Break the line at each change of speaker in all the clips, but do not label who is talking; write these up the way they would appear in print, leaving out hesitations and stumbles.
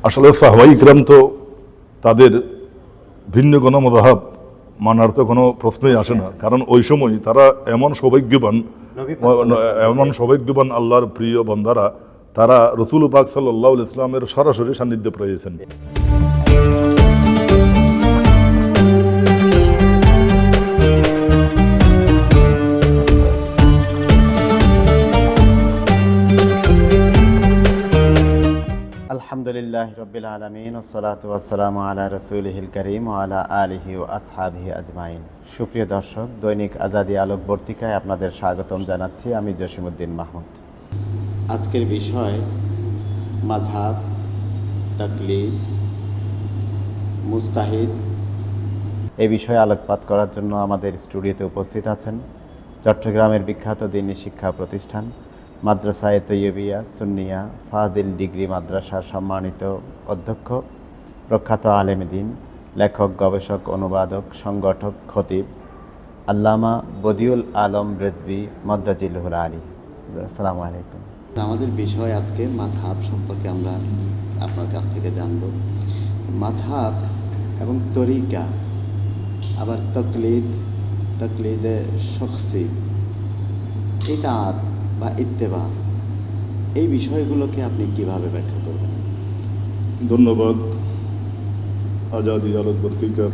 আসলে সাহাবায়ে ইকরাম তো তাদের ভিন্ন কোনো মাযহাব মানার তো কোনো প্রশ্নই আসে না, কারণ ওই সময় তারা এমন সৌভাগ্যবান আল্লাহর প্রিয় বান্দারা, তারা রাসূল পাক সাল্লাল্লাহু আলাইহি ওয়াসাল্লামের সরাসরি সান্নিধ্যে পেয়েছেন।
আলহামদুলিল্লাহ রব্বিল আলামিন ওয়াসসালাতু ওয়াসসালামু আলা রাসূলিহিল কারীম ওয়া আলা আলিহি ওয়া আসহাবিহি আজমাইন। সুপ্রিয় দর্শক, দৈনিক আজাদী আলোকবর্তিকায় আপনাদের স্বাগতম জানাচ্ছি। আমি জসিমউদ্দিন মাহমুদ। আজকের বিষয় মাযহাব, তাকলিদ, মুস্তাহিদ। এই বিষয়ে আলোকপাত করার জন্য আমাদের স্টুডিওতে উপস্থিত আছেন চট্টগ্রামের বিখ্যাত দ্বীনি শিক্ষা প্রতিষ্ঠান মাদ্রাসায়ে তৈয়বিয়া সুন্নিয়া ফাজিল ডিগ্রি মাদ্রাসার সম্মানিত অধ্যক্ষ, প্রখ্যাত আলেম দ্বীন, লেখক, গবেষক, অনুবাদক, সংগঠক, খতিব আল্লামা বদিউল আলম রেজভী মদ্দাজিলুল আলী। আসসালামু আলাইকুম।
আমাদের বিষয় আজকে মাযহাব সম্পর্কে আমরা আপনার কাছ থেকে জানব। মাযহাব এবং তরিকা, আবার তকলিদে শখসি, ইতাআত বা ইত্তেবা, এই বিষয়গুলোকে আপনি কিভাবে ব্যাখ্যা করবেন?
ধন্যবাদ আজাদী আলোকবর্তিকার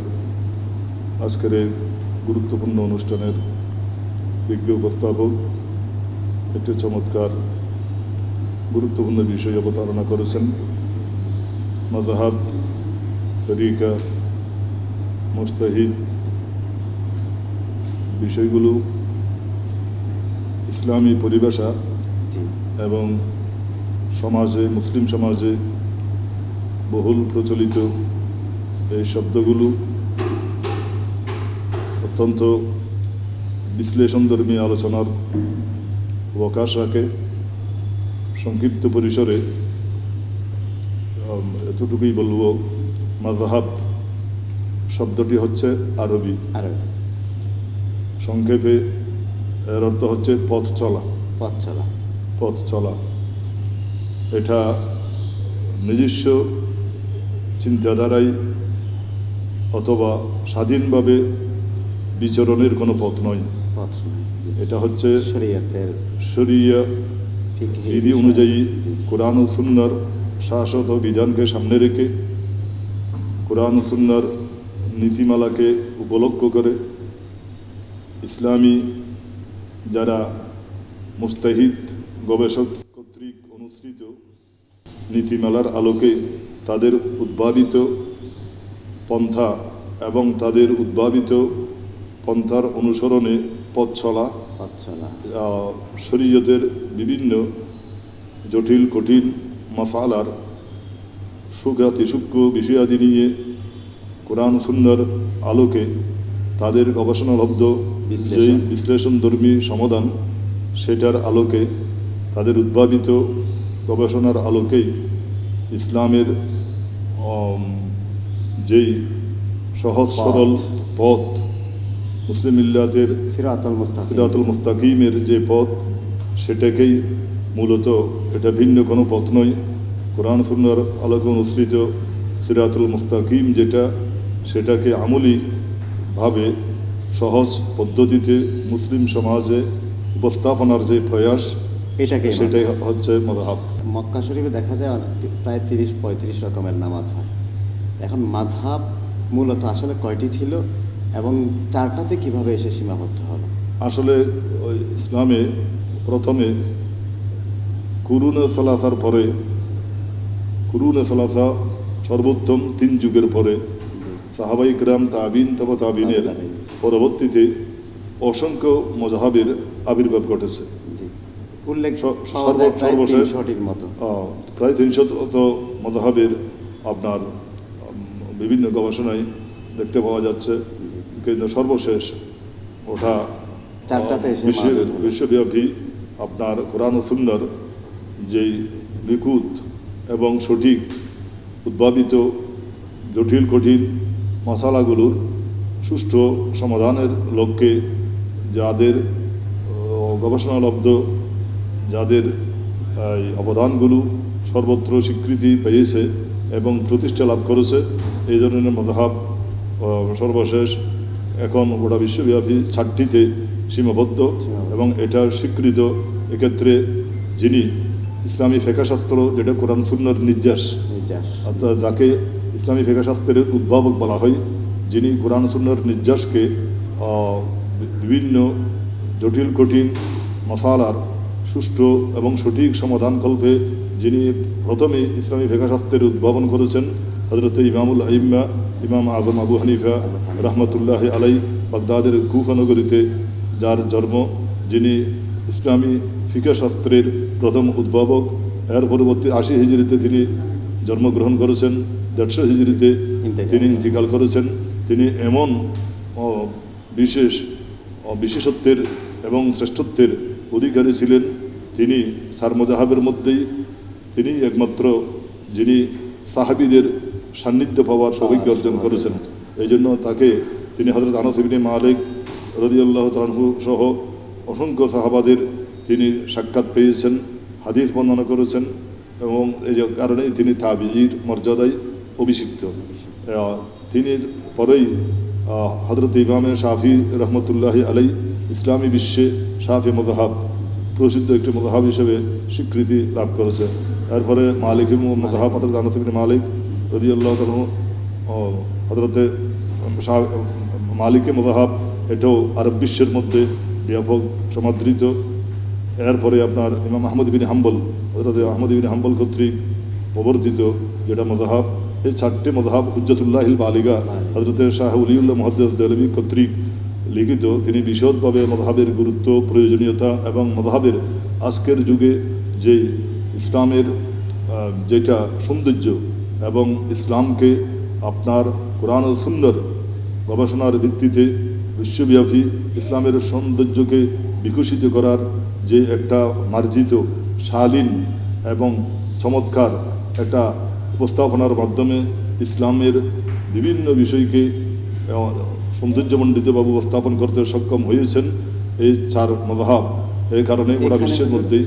আজকের এই গুরুত্বপূর্ণ অনুষ্ঠানের বিজ্ঞ উপস্থাপক একটি চমৎকার গুরুত্বপূর্ণ বিষয় অবতারণা করেছেন। মাযহাব, তরিকা, মুস্তাহিদ বিষয়গুলো ইসলামী পরিভাষা এবং সমাজে, মুসলিম সমাজে বহুল প্রচলিত এই শব্দগুলো অত্যন্ত বিশ্লেষণধর্মী আলোচনার অবকাশ রাখে। সংক্ষিপ্ত পরিসরে এতটুকুই বলবো, মাযহাব শব্দটি হচ্ছে আরবি। সংক্ষেপে এর অর্থ হচ্ছে পথ চলা। এটা নিজস্ব চিন্তাধারায় অথবা স্বাধীনভাবে বিচরণের কোনো পথ নয়। এটা হচ্ছে শরিয়া বিধি অনুযায়ী কোরআন ও সুন্নাহর শাশ্বত বিধানকে সামনে রেখে, কোরআন ও সুন্নাহর নীতিমালাকে উপলক্ষ করে ইসলামী যারা মুস্তাহিদ গবেষক কর্তৃক অনুসৃত নীতিমালার আলোকে তাদের উদ্ভাবিত পন্থা এবং তাদের উদ্ভাবিত পন্থার অনুসরণে পথ চলা, শরীয়তের বিভিন্ন জটিল কঠিন মাসালার সূক্ষ্ম বিষয়াদি নিয়ে কোরআন সুন্নাহর আলোকে তাদের গবেষণালব্ধ যেই বিশ্লেষণধর্মী সমাধান, সেটার আলোকে, তাদের উদ্ভাবিত গবেষণার আলোকেই ইসলামের যেই সহজ সরল পথ, মুসলিম মিল্লাতের সিরাতুল মুস্তাকিমের যে পথ, সেটাকেই মূলত, এটা ভিন্ন কোনো পথ নয়। কোরআন সুন্নাহর আলোকে অনুসৃত সিরাতুল মুস্তাকিম যেটা, সেটাকে আমলীভাবে সহজ পদ্ধতিতে মুসলিম সমাজে উপস্থাপনার যে প্রয়াস, সেটাই হচ্ছে মাযহাব।
মক্কা শরীফে দেখা যায় প্রায় 30-35 রকমের নামাজ হয়। এখন মাযহাব মূলত আসলে কয়টি ছিল এবং চারটাতে কিভাবে এসে সীমাবদ্ধ হলো?
আসলে ওই ইসলামে প্রথমে কুরুনে সালাসার পরে, কুরুনে সালাসা সর্বোত্তম 3 যুগের পরে সাহাবায়ে ইকরাম, তাবিন, তবে তাবিনের পরবর্তীতে অসংখ্য মাযহাবের আবির্ভাব ঘটেছে। সর্বশেষ প্রায় 300 মাযহাবের আপনার বিভিন্ন গবেষণায় দেখতে পাওয়া যাচ্ছে, কিন্তু সর্বশেষ ওটা বিশ্বব্যাপী আপনার কোরআন ও সুন্নাহর যেই নিখুঁত এবং সঠিক উদ্ভাবিত জটিল কঠিন মশালাগুলোর সুষ্ঠু সমাধানের লক্ষ্যে যাদের গবেষণালব্ধ, যাদের অবদানগুলো সর্বত্র স্বীকৃতি পেয়েছে, এবং প্রতিষ্ঠা লাভ করেছে। এই ধরনের মযহাব সর্বশেষ এখন গোটা বিশ্বব্যাপী 6টিতে সীমাবদ্ধ এবং এটা স্বীকৃত। এক্ষেত্রে যিনি ইসলামী ফিকহশাস্ত্র, যেটা কোরআন সুন্নাহর নির্যাস, অর্থাৎ যাকে ইসলামী ফিকহশাস্ত্রের উদ্ভাবক বলা হয়, যিনি কোরআন সুন্নাহর নির্যাসকে বিভিন্ন জটিল কঠিন মশালার সুষ্ঠু এবং সঠিক সমাধানকল্পে যিনি প্রথমে ইসলামী ফিকহশাস্ত্রের উদ্ভাবন করেছেন, হযরত ইমামুল আইম্মা ইমাম আযম আবু হানিফা রাহমাতুল্লাহি আলাইহি, বাগদাদের কুফা নগরীতে যার জন্ম, যিনি ইসলামী ফিকহশাস্ত্রের প্রথম উদ্ভাবক। এর পরবর্তী 80 হিজরিতে তিনি জন্মগ্রহণ করেছেন, 150 হিজরিতে তিনি ইন্তিকাল করেছেন। তিনি এমন বিশেষত্বের এবং শ্রেষ্ঠত্বের অধিকারী ছিলেন। তিনি চার মযহাবের মধ্যেই তিনি একমাত্র যিনি সাহাবীদের সান্নিধ্য পাওয়ার সৌভাগ্য অর্জন করেছেন। এই জন্য তাকে তিনি হযরত আনাস ইবনে মালিক রাদিয়াল্লাহু তাআলা আনহু সহ অসংখ্য সাহাবাদের তিনি সাক্ষাৎ পেয়েছেন, হাদিস বর্ণনা করেছেন এবং এই কারণেই তিনি তাবিঈর মর্যাদায় অভিষিক্ত। তিনি পরেই হযরত ইমামে শাফি রহমতুল্লাহি আলাইহি ইসলামী বিশ্বে শাফি মযহাব প্রসিদ্ধ একটি মযহাব হিসেবে স্বীকৃতি লাভ করেছে। এরপরে মালিকি মযহাব হযরত আনাস ইবনে মালিক রাদিয়াল্লাহু তাআলা হযরতে মালিকি মযহাব, এটাও আরব বিশ্বের মধ্যে ব্যাপক সমাদৃত। এরপরে আপনার ইমাম আহমদ বিন হাম্বল, হযরত আহমদ বিন হাম্বল কর্তৃক প্রবর্তিত যেটা মযহাব, এই 4টি মযহাব হুজ্জাতুল্লাহিল বালিগা হযরত শাহ ওলিউল্লাহ মুহাদ্দিস দেহলভী কর্তৃক লিখিত। তিনি বিশদভাবে মযহাবের গুরুত্ব, প্রয়োজনীয়তা এবং মযহাবের আজকের যুগে যে ইসলামের যেটা সৌন্দর্য এবং ইসলামকে আপনার কোরআন ও সুন্নাহর গবেষণার ভিত্তিতে বিশ্বব্যাপী ইসলামের সৌন্দর্যকে বিকশিত করার যে একটা মার্জিত, শালীন এবং চমৎকার একটা উপস্থাপনার মাধ্যমে ইসলামের বিভিন্ন বিষয়কে সৌন্দর্যমণ্ডিতভাবে উপস্থাপন করতে সক্ষম হয়েছেন এই 4 মযহাব। এই কারণে গোটা বিশ্বের মধ্যেই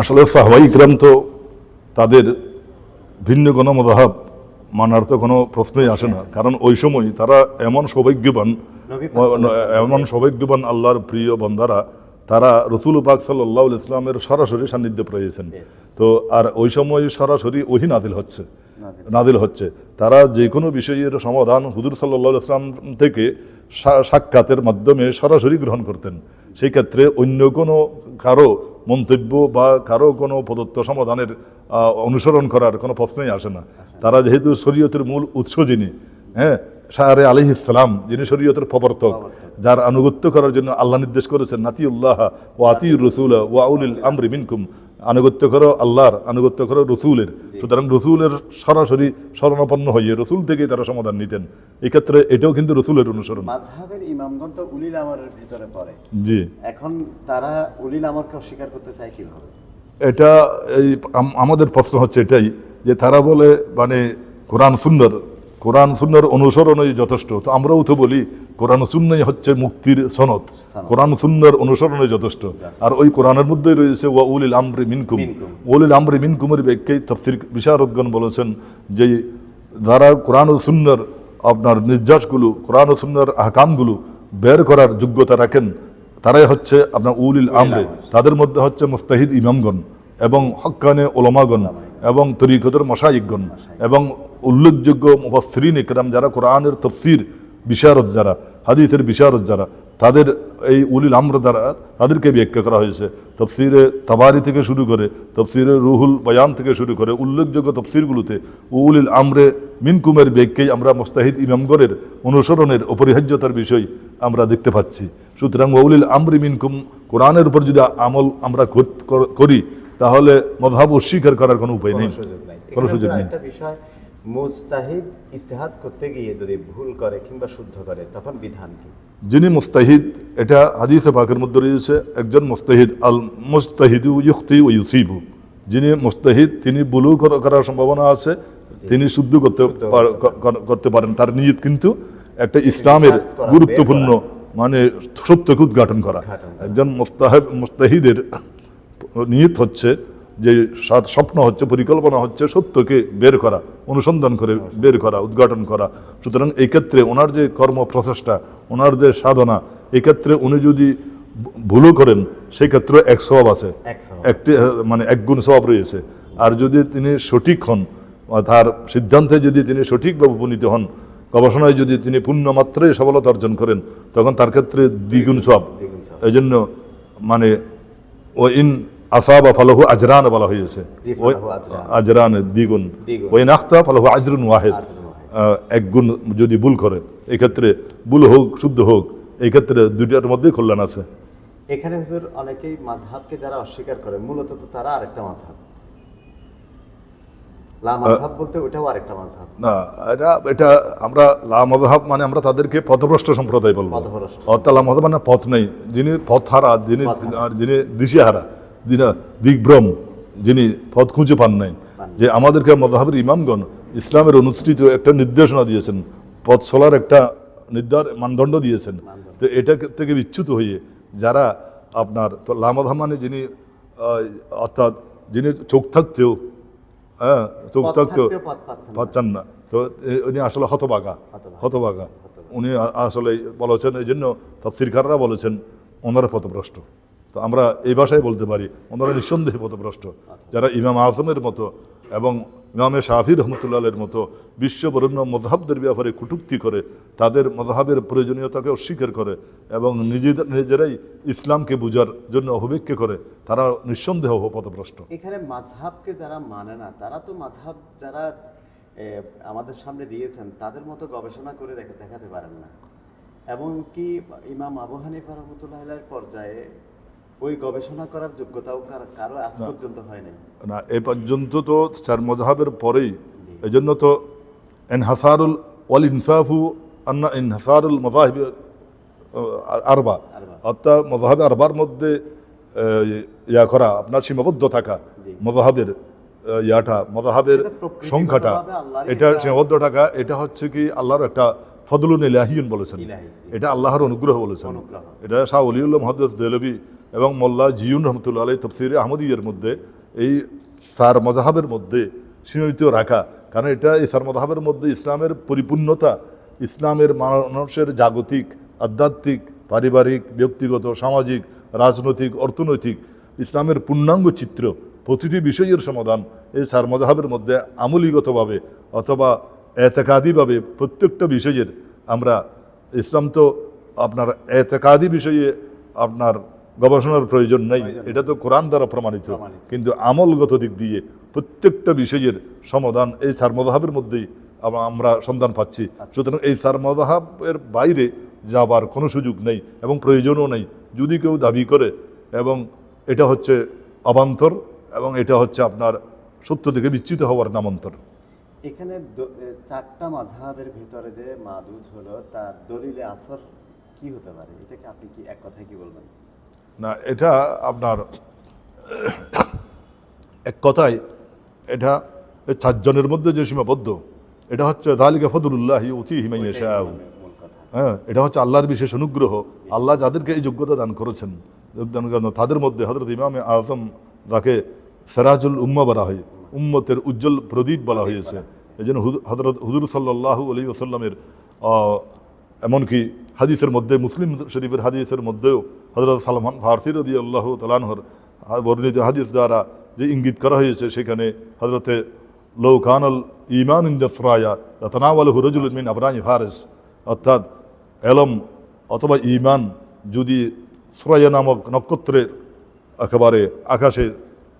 আসলে সাহাবায়ে ইকরাম তো তাদের ভিন্ন কোনো মযহাব মানার তো কোনো প্রশ্নই আসে না, কারণ ওই সময় তারা এমন সৌভাগ্যবান আল্লাহর প্রিয় বান্দারা, তারা রাসূল পাক সাল্লাল্লাহু আলাইহি ওয়াসাল্লামের সরাসরি সান্নিধ্যে পেয়েছেন। তো আর ওই সময় সরাসরি ওহী নাজিল হচ্ছে। তারা যে কোনো বিষয়ের সমাধান হুজুর সাল্লাল্লাহু আলাইহি ওয়াসাল্লাম থেকে সাক্ষাতের মাধ্যমে সরাসরি গ্রহণ করতেন। সেই ক্ষেত্রে অন্য কোনো কারো মন্তব্য বা কারো কোনো প্রদত্ত সমাধানের অনুসরণ করার কোনো প্রশ্নই আসে না। তারা যেহেতু শরীয়তের মূল উৎস যিনি, শাহরে আলাইহিস সালাম, যিনি শরীয়তের প্রবর্তক, যার আনুগত্য করার জন্য আল্লাহ নির্দেশ করেছেন নাতিউল্লাহ ওয়া আতিউর রাসূল ওয়া উলিল আমরি মিনকুম, আনুগত্য করো আল্লাহর, আনুগত্য করো রসুলের। সুতরাং রসুলের সরাসরি শরণাপন্ন হয়ে রসুল থেকেই তারা সমাধান নিতেন। এক্ষেত্রে এটাও কিন্তু রসুলের অনুসরণ।
মাযহাবের ইমামগণ তো উলিল আমরের ভিতরে পড়ে,
জি।
এখন তারা উলিল আমরকে অস্বীকার করতে চায় কিভাবে?
এটা এই আমাদের প্রশ্ন হচ্ছে এটাই যে তারা বলে মানে কোরআন সুন্নাহর অনুসরণই যথেষ্ট। তো আমরাও তো বলি কোরআন সুন্নাহই হচ্ছে মুক্তির সনদ, কোরআন সুন্নাহর অনুসরণই যথেষ্ট। আর ওই কোরআনের মধ্যেই রয়েছে ওয়া উলিল আমরি মিনকুম। উলিল আমরি মিনকুমের ব্যাখ্যায় তাফসীর বিশারদগণ বলেছেন যে যারা কোরআন ও সুন্নাহর আপনার নির্যাসগুলো, কোরআন ও সুন্নাহর আহকামগুলো বের করার যোগ্যতা রাখেন, তারাই হচ্ছে আপনার উলিল আমরে। তাদের মধ্যে হচ্ছে মুস্তাহিদ ইমামগণ এবং হক্কানে ওলামাগণ এবং তরিকতের মাশায়েখগণ এবং উল্লেখযোগ্য মুফাসসিরিন ইকরাম, যারা কোরআনের তাফসীর বিশারদ, যারা হাদিসের বিশারদ, যারা তাদের এই উলিল আমর দ্বারা তাদেরকে ব্যাখ্যা করা হয়েছে। তাফসীরে তাবারি থেকে শুরু করে, তাফসীরে রুহুল বয়ান থেকে শুরু করে উল্লেখযোগ্য তাফসীরগুলোতে উলিল আমরে মিনকুমের ব্যাখ্যায় আমরা মুস্তাহিদ ইমামগণের অনুসরণের অপরিহার্যতার বিষয় আমরা দেখতে পাচ্ছি। সুতরাং উলিল আমরি মিনকুম কোরআনের উপর যদি আমল আমরা করি, তাহলে মযহাব অস্বীকার করার কোনো উপায় নেই, কোনো সুযোগ নেই।
একটা বিষয়, মুজতাহিদ ইজতিহাদ করতে গিয়ে যদি ভুল করে কিংবা শুদ্ধ করে, তখন বিধান কি?
যিনি মুস্তাহিদ, এটা হাদিসে পাকের মধ্যে রয়েছে, একজন মুস্তাহিদ আল মুস্তাহিদু ইউখতি ওয়া ইউসিবু, যিনি মুস্তাহিদ তিনি ভুলও করার সম্ভাবনা আছে, তিনি শুদ্ধ করতে পারেন। তার নিয়ত কিন্তু একটা ইসলামের গুরুত্বপূর্ণ মানে সত্যকে উদ্ঘাটন করা। একজন মুস্তাহিদের নিয়ত হচ্ছে যে স্বপ্ন হচ্ছে, পরিকল্পনা হচ্ছে সত্যকে বের করা, অনুসন্ধান করে বের করা, উদ্ঘাটন করা। সুতরাং এই ক্ষেত্রে ওনার যে কর্ম প্রচেষ্টা, ওনার যে সাধনা, এক্ষেত্রে উনি যদি ভুলও করেন সেই ক্ষেত্রে এক স্বভাব আছে, একটি মানে এক গুণ স্বভাব রয়েছে। আর যদি তিনি সঠিক হন, তার সিদ্ধান্তে যদি তিনি সঠিকভাবে উপনীত হন, গবেষণায় যদি তিনি পূর্ণ মাত্রায় সফলতা অর্জন করেন, তখন তার ক্ষেত্রে দ্বিগুণ স্বভাব। এই জন্য মানে ও ইন আসাবা ফালাহু আজরান বলা হয়েছে, আজরান দ্বিগুণ, ওই নাখতা ফালাহু আজরুন ওয়াহিদ, এক গুণ যদি ভুল করে, এই ক্ষেত্রে ভুল হোক শুদ্ধ হোক, এই ক্ষেত্রে দুইটার মধ্যেই কল্যাণ আছে।
এখানে হুজুর অনেকেই মাযহাবকে যারা অস্বীকার করে, মূলত তো তারা আরেকটা মাযহাব, লা মাযহাব বলতে ওটাও আরেকটা মাযহাব
না। এটা আমরা লা মাযহাব মানে আমরা তাদেরকে পথভ্রষ্ট সম্প্রদায় বলবো। অর্থাৎ লা মাযহাব মানে পথ নেই, যিনি পথ হারা, যিনি দিশেহারা, যিনি দিগ্ভ্রম, যিনি পথ খুঁজে পান নাই। যে আমাদেরকে মাযহাবের ইমামগণ ইসলামের অনুষ্ঠিত একটা নির্দেশনা দিয়েছেন, পথ চলার একটা মানদণ্ড দিয়েছেন। তো এটা থেকে বিচ্যুত হয়ে যারা আপনার তো লা মাযহাব মানে যিনি অর্থাৎ যিনি চোখ থাকতেও চোখ থাকতেও পাচ্ছেন না, তো উনি আসলে হতভাগা। উনি আসলে বলেছেন, এই জন্য তাফসীরকাররা বলেছেন ওনারা পথভ্রষ্ট। তো আমরা এই ভাষায় বলতে পারি ওনারা নিঃসন্দেহে পথভ্রষ্ট। যারা ইমাম আজমের মতো এবং ইমামে শাফি রহমতুল্লাহের মতো বিশ্ববরেণ্য মযহাবদের ব্যাপারে কটূক্তি করে, তাদের মযহাবের প্রয়োজনীয়তাকে অস্বীকার করে এবং নিজেরাই ইসলামকে বোঝার জন্য অপব্যাখ্যা করে, তারা নিঃসন্দেহ পথভ্রষ্ট।
এখানে মাযহাবকে যারা মানে না, তারা তো মাযহাব যারা আমাদের সামনে দিয়েছেন তাদের মতো গবেষণা করে দেখাতে পারেন না। এমনকি ইমাম আবু হানিফা রাহমাতুল্লাহির পর্যায়ে ওই গবেষণা করার যোগ্যতাও কারো আজ পর্যন্ত হয় নাই।
না, এ পর্যন্ত তো চার মযহাবের পরেই, এই জন্য তো ইনহাসারুল ওয়াল ইনসাফু আন্না ইনহাসারুল মাযাহিব আরবা, অর্থাৎ মযহাব আরবার মধ্যে ইয়া করা, আপনার সীমাবদ্ধ থাকা, মযহাবের মযহাবের সংখ্যাটা, এটা সীমাবদ্ধ থাকা, এটা হচ্ছে কি আল্লাহর একটা ফদলুন ইলাহিয়ুন বলেছেন, এটা আল্লাহর অনুগ্রহ বলেছেন। এটা শাহ ওলিউল্লাহ মুহাদ্দিস দেহলভী এবং মোল্লা জিয়ুন রহমতুল্লাহ আলাইহি তাফসীরে আহমদিয়ার মধ্যে এই চার মযহাবের মধ্যে সীমিত রাখা। কারণ এটা এই চার মযহাবের মধ্যে ইসলামের পরিপূর্ণতা, ইসলামের মানুষের জাগতিক, আধ্যাত্মিক, পারিবারিক, ব্যক্তিগত, সামাজিক, রাজনৈতিক, অর্থনৈতিক ইসলামের পূর্ণাঙ্গ চিত্র, প্রতিটি বিষয়ের সমাধান এই চার মযহাবের মধ্যে আমলিগতভাবে অথবা এতেকাদিভাবে প্রত্যেকটা বিষয়ের আমরা, ইসলাম তো আপনার এতেকাদি বিষয়ে আপনার গবেষণার প্রয়োজন নেই, এটা তো কোরআন দ্বারা প্রমাণিত, কিন্তু আমলগত দিক দিয়ে প্রত্যেকটা বিষয়ের সমাধান এই চার মযহাবের মধ্যেই আমরা সন্ধান পাচ্ছি। সুতরাং এই চার মযহাবের বাইরে যাবার কোনো সুযোগ নেই এবং প্রয়োজনও নেই। যদি কেউ দাবি করে, এবং এটা হচ্ছে অবান্তর এবং এটা হচ্ছে আপনার সত্য থেকে বিচ্যুত হওয়ার নামান্তর।
এখানে চারটা মাযহাবের ভিতরে যে মাদুদ হলো, তার দলিলে আসর কি হতে পারে, এটাকে আপনি কি এক কথায় কি বলবেন?
না, এটা আপনার এক কথায় এটা চারজনের মধ্যে যে সীমাবদ্ধ, এটা হচ্ছে যালিকা ফাদলুল্লাহি ইউতিহি মান ইয়াশা। হ্যাঁ, এটা হচ্ছে আল্লাহর বিশেষ অনুগ্রহ। আল্লাহ যাদেরকে এই যোগ্যতা দান করেছেন, তাদের মধ্যে হযরত ইমামে আযম, যাকে সিরাজুল উম্মাহ বলা হয়, উম্মতের উজ্জ্বল প্রদীপ বলা হয়েছে। এই জন্য হযরত হুজুর সাল্লাল্লাহু আলাইহি ওয়াসাল্লামের এমনকি হাদিসের মধ্যে, মুসলিম শরীফের হাদিসের মধ্যেও হযরত সালমান ফারসি রাদিয়াল্লাহু তাআলা আনহুর বর্ণিত হাদিস দ্বারা যে ইঙ্গিত করা হয়েছে, সেখানে হযরতে লাউ কানাল ঈমান ইনদা সুরায়া লাতানাওয়ালাহু রাজুলুন মিন আবরানি ফারিস, অর্থাৎ এলম অথবা ঈমান যদি সুরায়া নামক নক্ষত্রের একেবারে আকাশের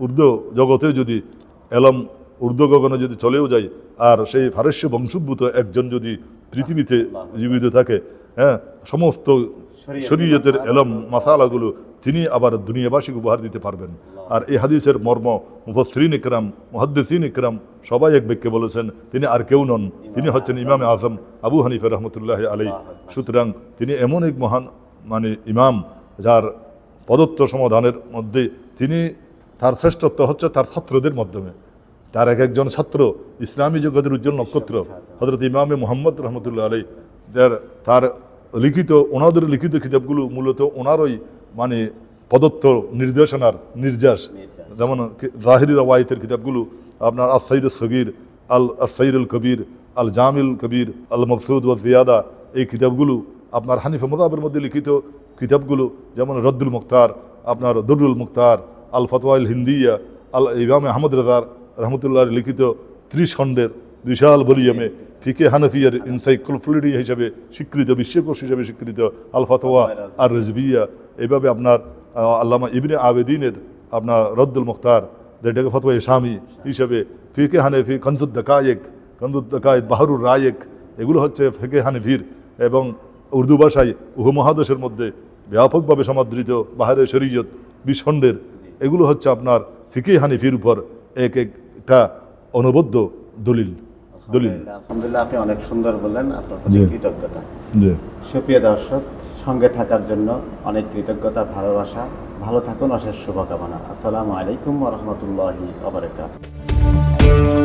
ঊর্ধ্ব জগতে যদি এলম ঊর্ধ্ব গগনে যদি চলেও যায়, আর সেই ফারস্য বংশোদ্ভূত একজন যদি পৃথিবীতে জীবিত থাকে, হ্যাঁ, সমস্ত শরীয়তের এলম মাসালাগুলো তিনি আবার দুনিয়াবাসীকে উপহার দিতে পারবেন। আর এই হাদিসের মর্ম মুফাসসিরিন ইকরাম, মুহাদ্দিসিন ইকরাম সবাই এক বাক্যে বলেছেন, তিনি আর কেউ নন, তিনি হচ্ছেন ইমামে আজম আবু হানিফা রহমতুল্লাহ আলাইহি। সুতরাং তিনি এমন এক মহান ইমাম, যার পদত্ব সমাধানের মধ্যে তিনি, তার শ্রেষ্ঠত্ব হচ্ছে তার ছাত্রদের মাধ্যমে। তার একজন ছাত্র ইসলামী জগতের উজ্জ্বল নক্ষত্র হযরত ইমামে মুহাম্মদ রহমতুল্লাহ আলাইহি, তার লিখিত, ওনাদের লিখিত কিতাবগুলো মূলত ওনারই প্রদত্ত নির্দেশনার নির্যাস, যেমন জাহিরি রওয়ায়েতের কিতাবগুলো আপনার আস-সাইর সগীর, আস-সাইর কবির, আল জামিল কবির, আল মকসুদ ওয়া জিয়াদা, এই কিতাবগুলো আপনার হানিফা মাযহাবের মধ্যে লিখিত কিতাবগুলো, যেমন রদ্দুল মুখতার, আপনার দুরুল মুখতার, আল ফতওয়াইল হিন্দিয়া, আল ইমাম আহমদ রাজার রহমতুল্লাহ লিখিত 30 খণ্ডের বিশাল ভলিউমে ফিকে হানাফিয়ার এনসাইক্লোপিডিয়া হিসাবে স্বীকৃত, বিশ্বকোষ হিসাবে স্বীকৃত আল ফতওয়া আর রিজভিয়া, এইভাবে আপনার আল্লামা ইবনে আবেদিনের আপনার রদ্দুল মুখতার, যেটাকে ফতওয়া শামি হিসাবে, ফিকে হানাফি কনজুদ দাকায়েক, বাহরুর রায়েক, এগুলো হচ্ছে ফিকে হানাফির এবং উর্দু ভাষায় উপমহাদেশের মধ্যে ব্যাপকভাবে সমাদৃত বাহারে শরীয়ত 20 খণ্ডের, এগুলো হচ্ছে আপনার ফিকে হানিফির উপর এক একটা অনবদ্য দলিল।
আলহামদুলিল্লাহ, আপনি অনেক সুন্দর বললেন, আপনার প্রতি
জি।
কৃতজ্ঞতা।
জি।
সুপ্রিয় দর্শক, সঙ্গে থাকার জন্য অনেক কৃতজ্ঞতা, ভালোবাসা। ভালো থাকুন, অশেষ শুভকামনা। আসসালামু আলাইকুম ওয়া রাহমাতুল্লাহি ওয়া বারাকাতুহু।